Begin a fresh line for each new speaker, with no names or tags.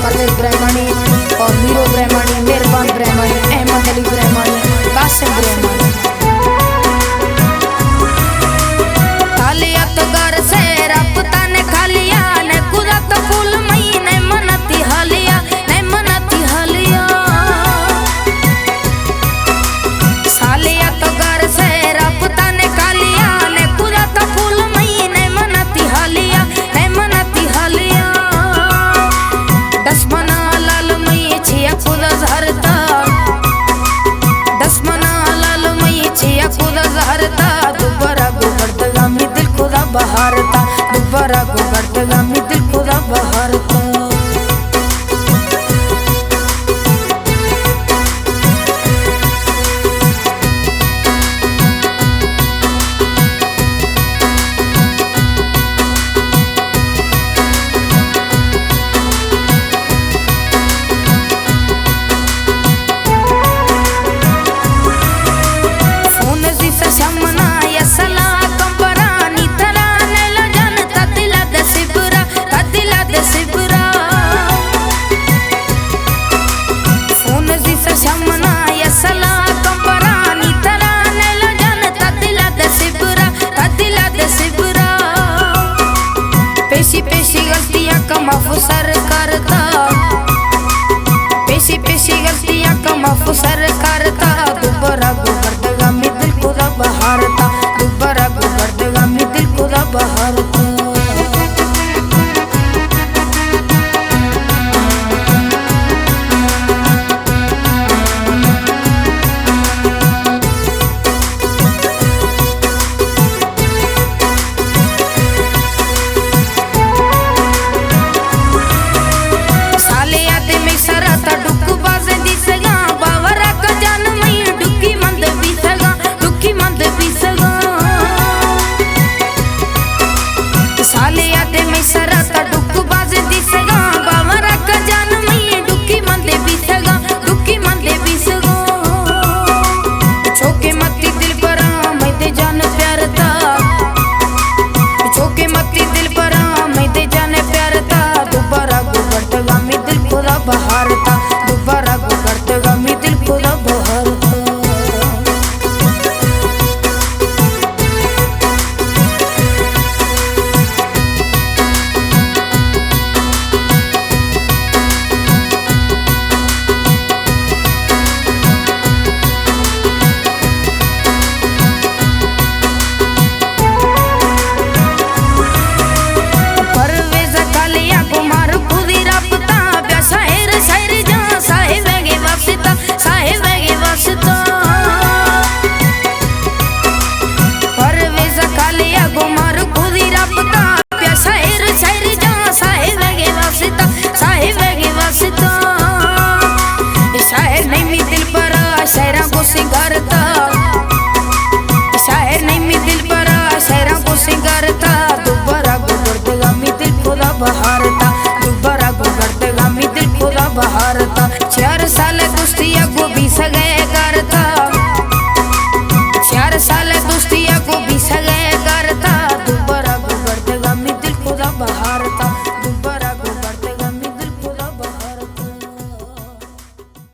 परवेज ब्रह्मणी और मीरो ब्रह्मणी, मेहरबान ब्रह्मणी, अहमद अली ब्रह्मणी, कासिम ब्रह्मणी। खालिया तो घर से रपता ने खालिया ने कुदा तो फूल मई ने मनती हलिया, ने मनती हलिया। सालिया तो घर से रपता ने खालिया ने कुदा तो फूल मई ने मनती हलिया, ने मनती हलिया। दसमना लाल मई छिया खुदा झरता, दसमना लाल मई छिया खुदा झरता। दुबारा गुगड़ता मी दिल खुदा बहारता, दुबारा गुगड़ता मी दिल खुदा बहारता। पेशी पेशी गलतियां का माफूसर करता, पेशी पेशी गलतियां का माफूसर करता। दुबारा गुगड़ता मी दिल खुदा बहारता, दुबारा गुगड़ता मी दिल खुदा बहारता। बहार